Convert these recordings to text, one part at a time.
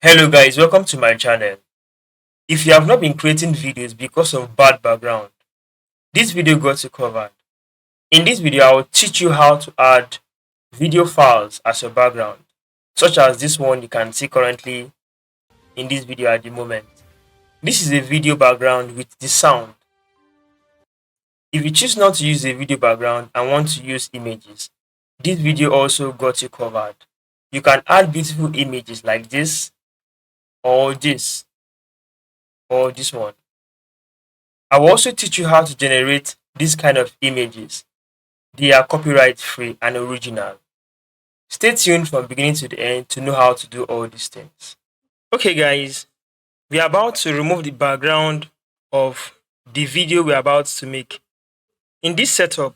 Hello guys, welcome to my channel. If you have not been creating videos because of bad background, this video got you covered. In this video, I will teach you how to add video files as your background, such as this one you can see currently in this video at the moment. This is a video background with the sound. If you choose not to use a video background and want to use images, this video also got you covered. You can add beautiful images like this or this or this one. I will also teach you how to generate this kind of images. They are copyright free and original. Stay tuned from beginning to the end to know how to do all these things. Okay guys, we are about to remove the background of the video we are about to make. In this setup,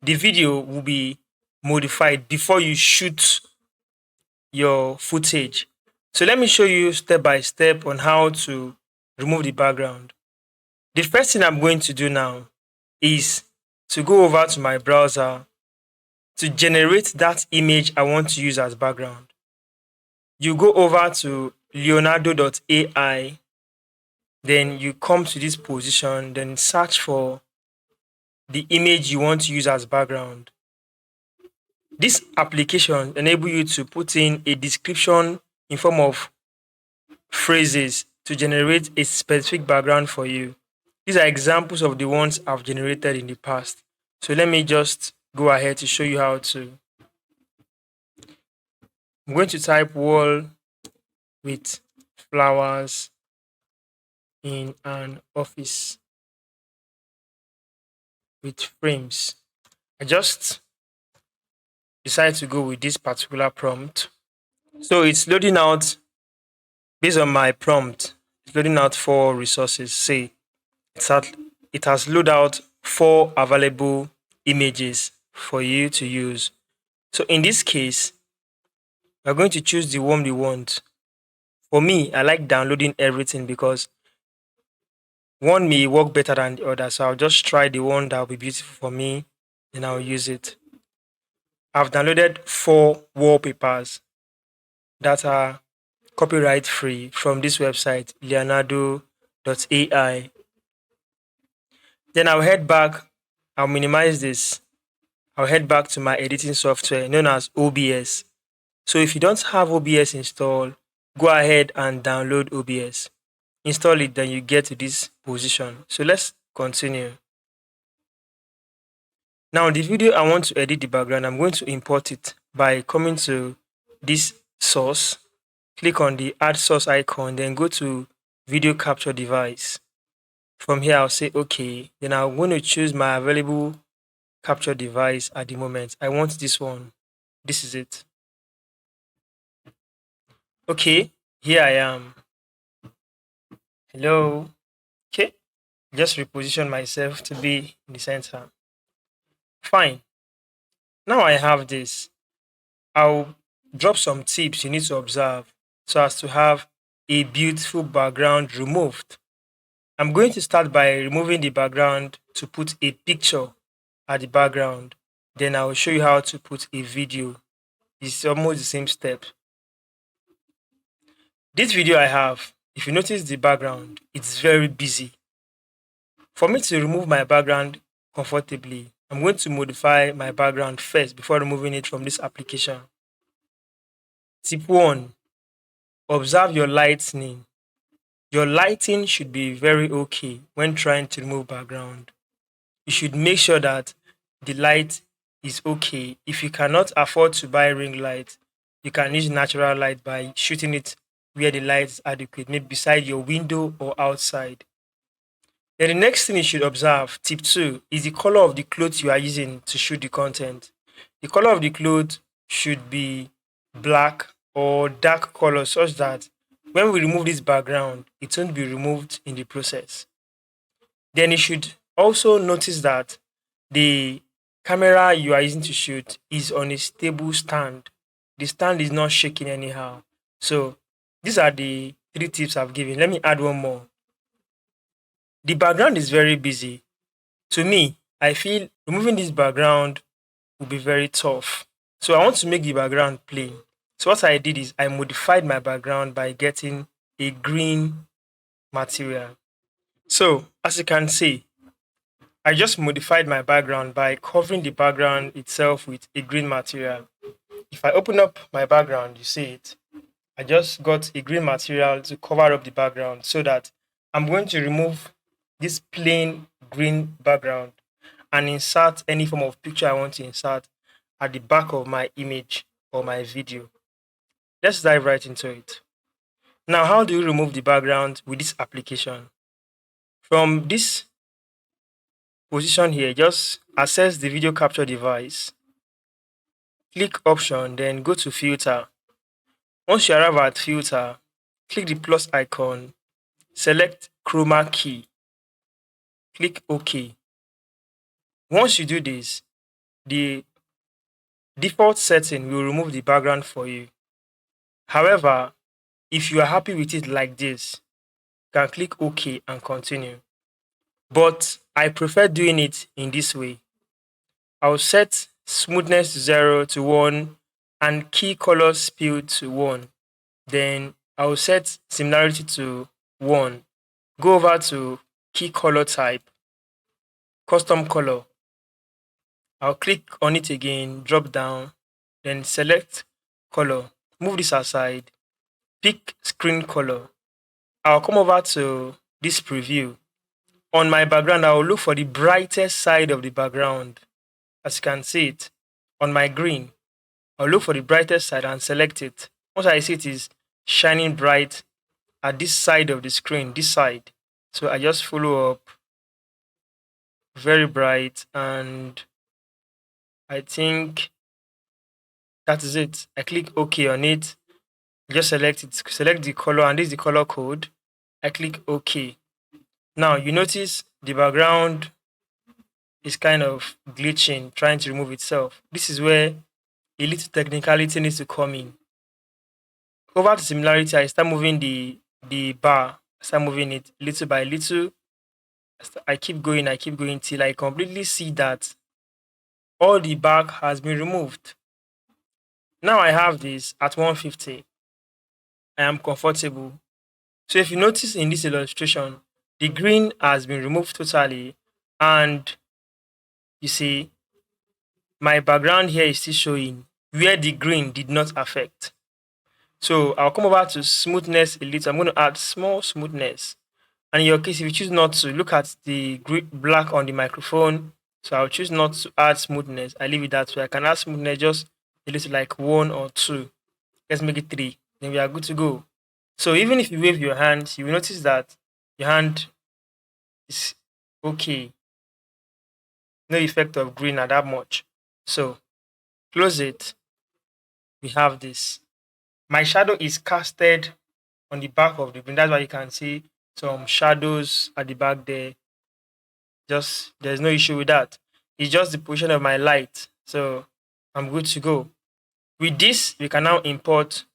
the video will be modified before you shoot your footage. So let me show you step by step on how to remove the background. The first thing I'm going to do now is to go over to my browser to generate that image I want to use as background. You go over to Leonardo.Ai, then you come to this position, then search for the image you want to use as background. This application enables you to put in a description in form of phrases to generate a specific background for you. These are examples of the ones I've generated in the past. So let me just go ahead to show you how to. I'm going to type wall with flowers in an office with frames. I just decided to go with this particular prompt. So it's loading out based on my prompt. It's loading out 4 resources. Say it has loaded out 4 available images for you to use. So in this case, we're going to choose the one we want. For me, I like downloading everything because one may work better than the other. So I'll just try the one that will be beautiful for me and I'll use it. I've downloaded 4 wallpapers that are copyright free from this website, Leonardo.Ai. Then I'll head back, I'll minimize this. I'll head back to my editing software known as OBS. So if you don't have OBS installed, go ahead and download OBS. Install it, then you get to this position. So let's continue. Now the video I want to edit the background, I'm going to import it by coming to this source, click on the add source icon, then go to video capture device. From here, I'll say okay. Then I'm going to choose my available capture device at the moment. I want this one. This is it. Okay, here I am. Hello. Okay, just reposition myself to be in the center. Fine. Now I have this. I'll drop some tips you need to observe so as to have a beautiful background removed. I'm going to start by removing the background to put a picture at the background. Then I'll show you how to put a video. It's almost the same step. This video I have, if you notice the background, it's very busy. For me to remove my background comfortably, I'm going to modify my background first before removing it from this application. Tip 1. Observe your lighting. Your lighting should be very okay when trying to remove background. You should make sure that the light is okay. If you cannot afford to buy ring light, you can use natural light by shooting it where the light is adequate, maybe beside your window or outside. Then the next thing you should observe, tip 2, is the color of the clothes you are using to shoot the content. The color of the clothes should be black or dark color such that when we remove this background, it won't be removed in the process. Then you should also notice that the camera you are using to shoot is on a stable stand. The stand is not shaking anyhow. So these are the 3 tips I've given. Let me add one more. The background is very busy. To me, I feel removing this background will be very tough. So I want to make the background plain. So what I did is I modified my background by getting a green material. So as you can see, I just modified my background by covering the background itself with a green material. If I open up my background, you see it. I just got a green material to cover up the background so that I'm going to remove this plain green background and insert any form of picture I want to insert at the back of my image or my video. Let's dive right into it. Now, how do you remove the background with this application? From this position here, just access the video capture device, click option, then go to filter. Once you arrive at filter, click the plus icon, select Chroma key, click OK. Once you do this, the default setting will remove the background for you. However, if you are happy with it like this, you can click OK and continue. But I prefer doing it in this way. I'll set smoothness 0 to 1 and key color speed to 1. Then I'll set similarity to 1. Go over to key color type, custom color. I'll click on it again, drop down, then select color. Move this aside, pick screen color. I'll come over to this preview. On my background, I'll look for the brightest side of the background. As you can see it, on my green, I'll look for the brightest side and select it. Once I see it is shining bright at this side of the screen, this side. So I just follow up, very bright, and I think that is it. I click OK on it, just select it, select the color, and this is the color code. I click OK. Now you notice the background is kind of glitching, trying to remove itself. This is where a little technicality needs to come in. Over to similarity, I start moving the bar, I start moving it little by little. I keep going till I completely see that all the back has been removed. Now I have this at 150. I am comfortable. So if you notice in this illustration, the green has been removed totally, and you see my background here is still showing where the green did not affect. So I'll come over to smoothness a little. I'm going to add small smoothness. And in your case, if you choose not to, look at the black on the microphone. So I'll choose not to add smoothness. I leave it that way. I can add smoothness just a little, like 1 or 2. Let's make it 3. Then we are good to go. So even if you wave your hand, you will notice that your hand is okay. No effect of green at that much. So close it. We have this. My shadow is casted on the back of the green. That's why you can see some shadows at the back there. Just there's no issue with that. It's just the position of my light. So I'm good to go. With this, we can now import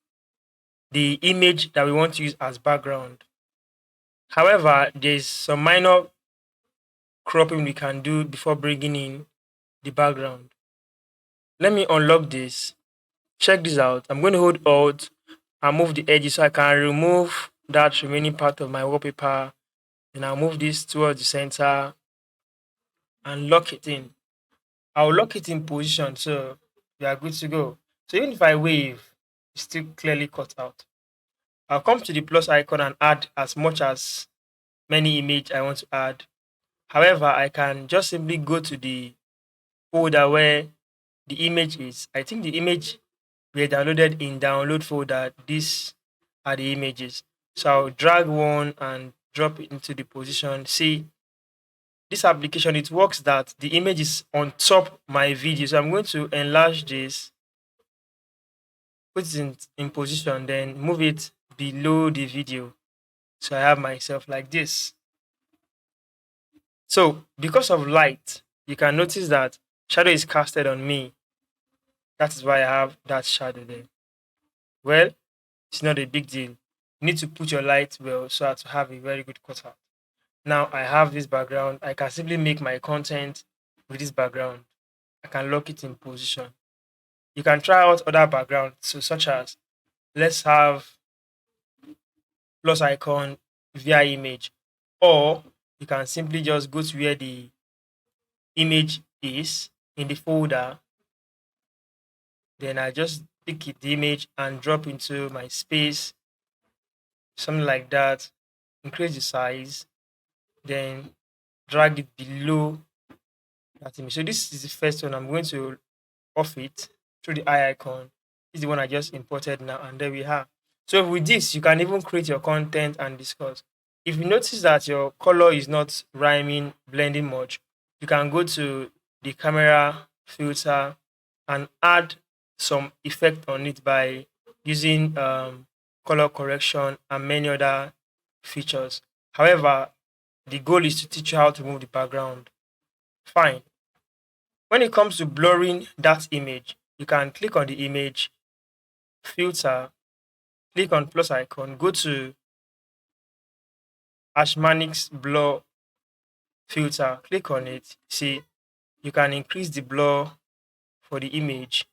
the image that we want to use as background. However, there's some minor cropping we can do before bringing in the background. Let me unlock this. Check this out. I'm going to hold Alt and move the edges so I can remove that remaining part of my wallpaper. And I'll move this towards the center and lock it in. I'll lock it in position so we are good to go. So even if I wave, it's still clearly cut out. I'll come to the plus icon and add as much as many image I want to add. However, I can just simply go to the folder where the image is. I think the image we downloaded in download folder. These are the images. So I'll drag one and drop it into the position. See, this application, it works that the image is on top my video. So I'm going to enlarge this, put it in position, then move it below the video. So I have myself like this. So because of light, you can notice that shadow is casted on me. That is why I have that shadow there. Well, it's not a big deal. You need to put your light well so as to have a very good cutout. Now I have this background. I can simply make my content with this background. I can lock it in position. You can try out other backgrounds, so such as let's have plus icon via image, or you can simply just go to where the image is in the folder. Then I just pick the image and drop into my space, something like that. Increase the size, then drag it below that image. So this is the first one. I'm going to off it through the eye icon. This is the one I just imported now, and there we have. So with this, you can even create your content and discuss. If you notice that your color is not rhyming, blending much, you can go to the camera filter and add some effect on it by using color correction and many other features. However, the goal is to teach you how to move the background. Fine. When it comes to blurring that image, you can click on the image, filter, click on plus icon, go to Ashmanix blur filter, click on it. See, you can increase the blur for the image.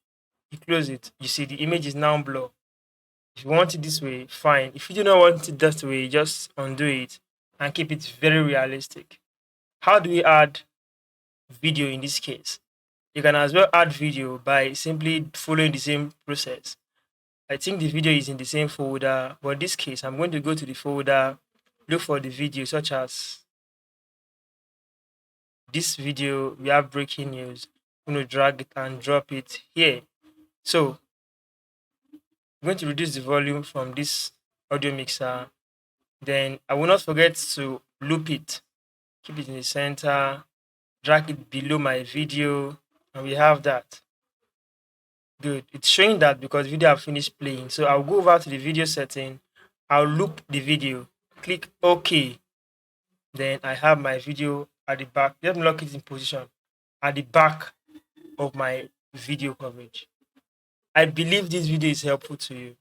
You close it. You see the image is now blur. If you want it this way, fine. If you do not want it that way, just undo it and keep it very realistic. How do we add video in this case? You can as well add video by simply following the same process. I think the video is in the same folder, but in this case, I'm going to go to the folder, look for the video such as this video. We have breaking news. I'm going to drag it and drop it here. So I'm going to reduce the volume from this audio mixer. Then I will not forget to loop it, keep it in the center, drag it below my video, and we have that. Good. It's showing that because video have finished playing. So I'll go over to the video setting. I'll loop the video. Click OK. Then I have my video at the back. Let me lock it in position at the back of my video coverage. I believe this video is helpful to you.